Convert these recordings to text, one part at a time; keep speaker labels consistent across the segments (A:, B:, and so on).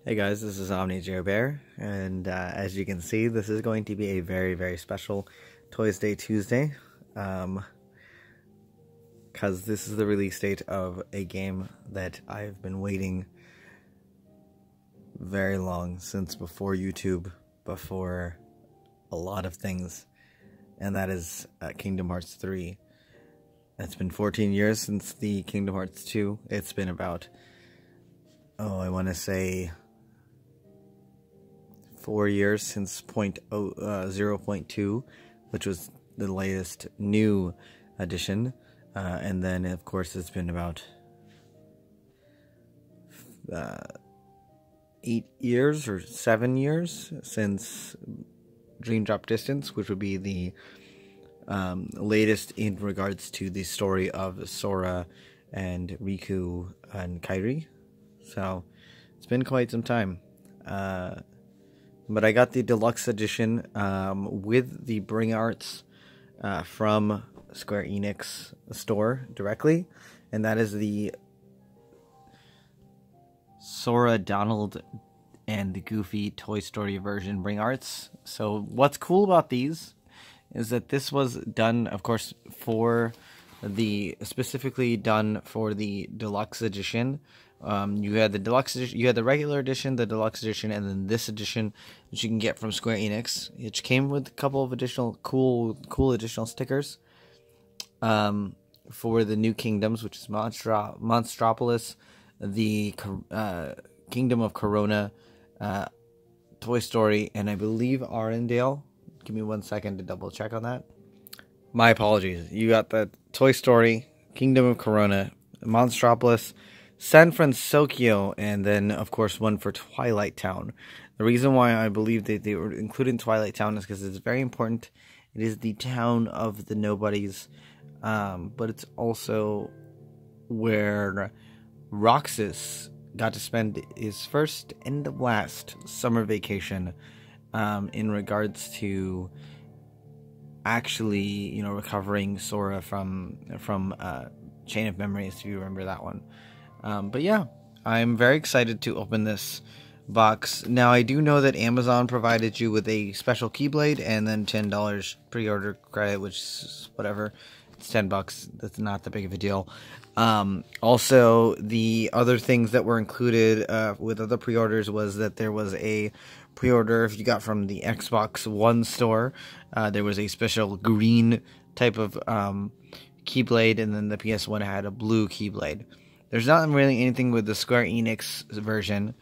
A: Hey guys, this is Omni Joe Bear, and as you can see, this is going to be a very, very special Toysday Tuesday, because this is the release date of a game that I've been waiting very long, since before YouTube, before a lot of things, and that is Kingdom Hearts 3. It's been 14 years since the Kingdom Hearts 2. It's been about, I want to say 4 years since 0.2, which was the latest new edition, and then of course it's been about 8 years or 7 years since Dream Drop Distance, which would be the latest in regards to the story of Sora and Riku and Kairi. So it's been quite some time. But I got the deluxe edition with the Bring Arts from Square Enix store directly, and that is the Sora, Donald, and the Goofy Toy Story version Bring Arts. So what's cool about these is that this was done, of course, specifically done for the deluxe edition. You had the deluxe edition, you had the regular edition, the deluxe edition, and then this edition, which you can get from Square Enix, which came with a couple of additional cool additional stickers. For the new kingdoms, which is Monstropolis, the Kingdom of Corona, Toy Story, and I believe Arendelle. Give me 1 second to double check on that. My apologies. You got the Toy Story, Kingdom of Corona, Monstropolis, San Francisco, and then, of course, one for Twilight Town. The reason why I believe that they were including Twilight Town is because it's very important. It is the town of the nobodies, but it's also where Roxas got to spend his first and last summer vacation, in regards to actually, recovering Sora from Chain of Memories, if you remember that one. But yeah, I'm very excited to open this box. Now, I do know that Amazon provided you with a special Keyblade and then $10 pre-order credit, which is whatever. It's $10. That's not that big of a deal. Also, the other things that were included with other pre-orders was that there was a pre-order if you got from the Xbox One store. There was a special green type of Keyblade, and then the PS1 had a blue Keyblade. There's not really anything with the Square Enix version,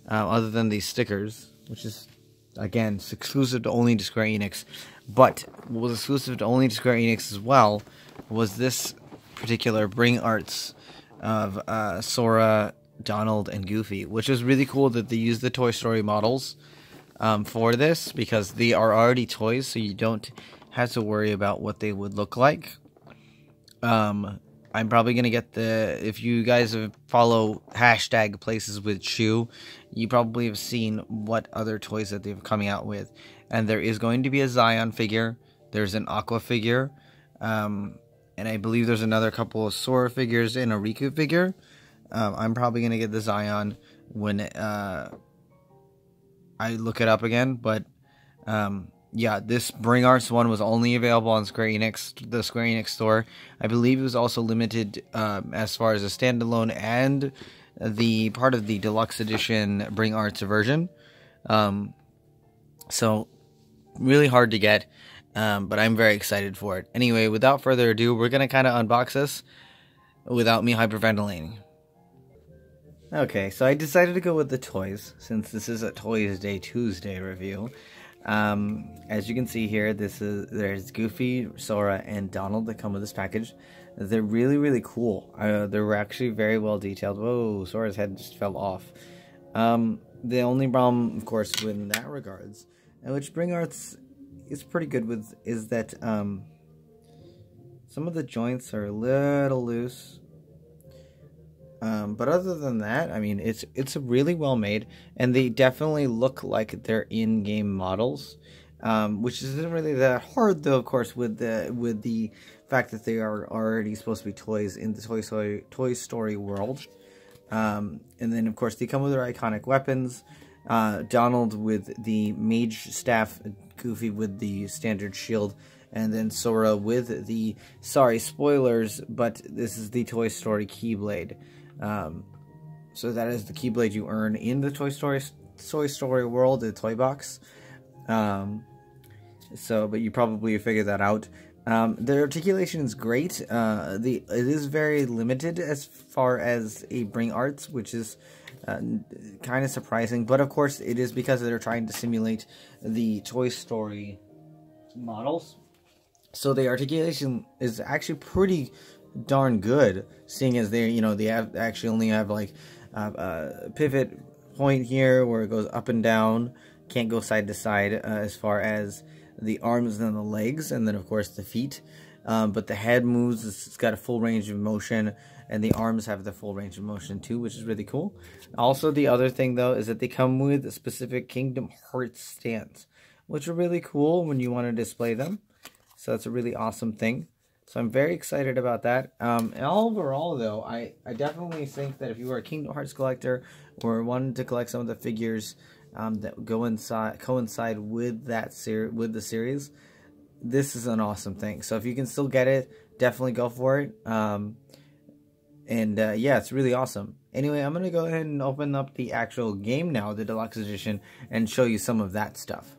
A: other than these stickers, which is, again, exclusive to only to Square Enix. But what was exclusive to only to Square Enix as well was this particular Bring Arts of Sora, Donald, and Goofy, which is really cool that they use the Toy Story models for this, because they are already toys, so you don't have to worry about what they would look like. I'm probably going to get if you guys follow hashtag places with Chew, you probably have seen what other toys that they're coming out with. And there is going to be a Zion figure. There's an Aqua figure. And I believe there's another couple of Sora figures and a Riku figure. I'm probably going to get the Zion when I look it up again. But yeah, this Bring Arts one was only available on the Square Enix store. I believe it was also limited as far as a standalone and the part of the deluxe edition Bring Arts version. So really hard to get, but I'm very excited for it. Anyway, without further ado, we're gonna kind of unbox this without me hyperventilating. Okay, so I decided to go with the toys since this is a Toysday Tuesday review. As you can see here, there's Goofy, Sora, and Donald that come with this package. They're really, really cool. They were actually very well detailed. Whoa, Sora's head just fell off. The only problem, of course, in that regards, which Bring Arts is pretty good with, is that some of the joints are a little loose. But other than that, I mean, it's really well made, and they definitely look like they're in-game models, which isn't really that hard, though, of course, with the fact that they are already supposed to be toys in the Toy Story world. And then, of course, they come with their iconic weapons. Donald with the mage staff, Goofy with the standard shield, and then Sora with the, sorry, spoilers, but this is the Toy Story Keyblade. So that is the Keyblade you earn in the Toy Story world, the toy box. But you probably figured that out. The articulation is great. It is very limited as far as a bring arts, which is kind of surprising. But of course, it is because they're trying to simulate the Toy Story models. So the articulation is actually pretty darn good, seeing as they actually only have like a pivot point here where it goes up and down, can't go side to side as far as the arms and the legs, and then of course the feet. But the head moves, it's got a full range of motion, and the arms have the full range of motion too, which is really cool. Also, the other thing though is that they come with specific Kingdom Hearts stands, which are really cool when you want to display them. So that's a really awesome thing. So I'm very excited about that. And overall though, I definitely think that if you are a Kingdom Hearts collector or wanted to collect some of the figures that coincide with the series, this is an awesome thing. So if you can still get it, definitely go for it. Yeah, it's really awesome. Anyway, I'm going to go ahead and open up the actual game now, the Deluxe Edition, and show you some of that stuff.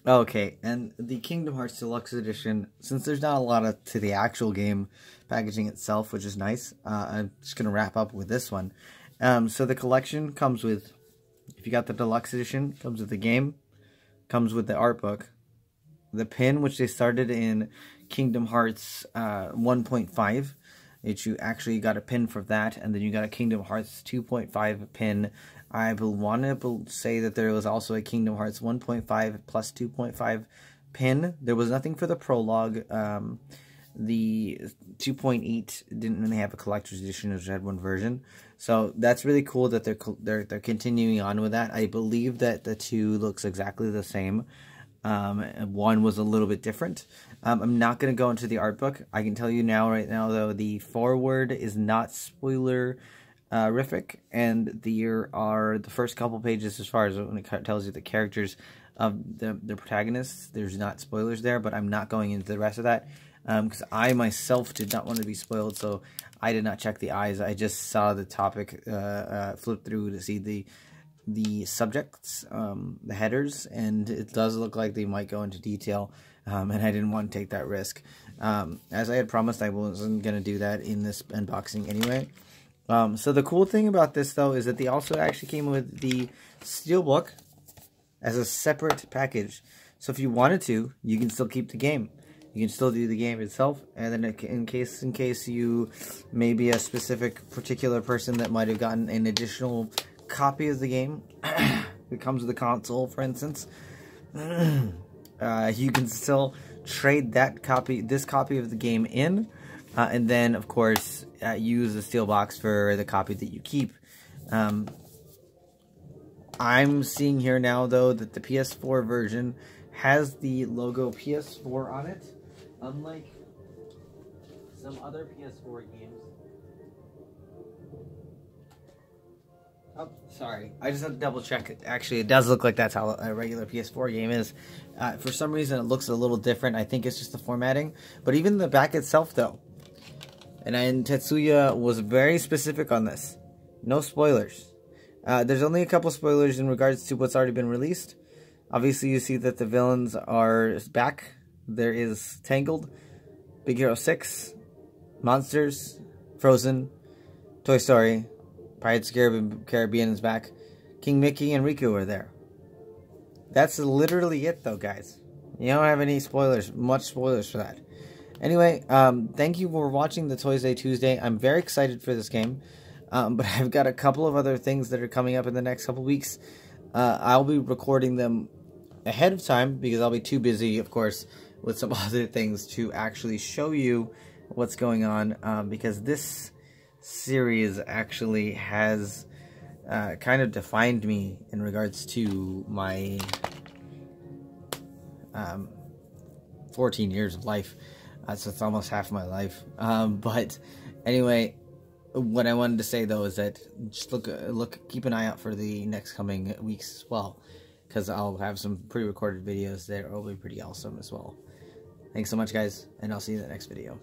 A: Okay, and the Kingdom Hearts Deluxe Edition, since there's not a lot to the actual game packaging itself, which is nice, I'm just going to wrap up with this one. So the collection comes with, if you got the Deluxe Edition, comes with the game, comes with the art book, the pin, which they started in Kingdom Hearts 1.5, which you actually got a pin for that, and then you got a Kingdom Hearts 2.5 pin. I will want to say that there was also a Kingdom Hearts 1.5 plus 2.5 pin. There was nothing for the prologue. The 2.8 didn't really have a collector's edition, it just had one version. So that's really cool that they're continuing on with that. I believe that the 2 looks exactly the same. One was a little bit different. I'm not going to go into the art book. I can tell you right now though, the foreword is not spoiler rific, and there are the first couple pages as far as when it tells you the characters of the protagonists. There's not spoilers there, but I'm not going into the rest of that because I myself did not want to be spoiled, so I did not check the eyes. I just saw the topic, flip through to see the subjects, the headers, and it does look like they might go into detail, and I didn't want to take that risk. As I had promised, I wasn't going to do that in this unboxing anyway. So the cool thing about this, though, is that they also actually came with the Steelbook as a separate package. So if you wanted to, you can still keep the game. You can still do the game itself, and then in case you may be a specific particular person that might have gotten an additional copy of the game, it comes with the console, for instance, you can still trade this copy of the game in, and then, of course, use the steel box for the copy that you keep. I'm seeing here now, though, that the PS4 version has the logo PS4 on it, unlike some other PS4 games. Oh, sorry. I just have to double check it. Actually, it does look like that's how a regular PS4 game is. For some reason, it looks a little different. I think it's just the formatting. But even the back itself, though. And Tetsuya was very specific on this. No spoilers. There's only a couple spoilers in regards to what's already been released. Obviously, you see that the villains are back. There is Tangled, Big Hero 6, Monsters, Frozen, Toy Story, Pirates of the Caribbean is back. King Mickey and Riku are there. That's literally it, though, guys. You don't have any spoilers, much spoilers for that. Anyway, thank you for watching the Toysday Tuesday. I'm very excited for this game, but I've got a couple of other things that are coming up in the next couple weeks. I'll be recording them ahead of time because I'll be too busy, of course, with some other things to actually show you what's going on, because this series actually has kind of defined me in regards to my 14 years of life. So it's almost half my life. But anyway, what I wanted to say though is that just keep an eye out for the next coming weeks as well, because I'll have some pre-recorded videos that will be pretty awesome as well. Thanks so much, guys, and I'll see you in the next video.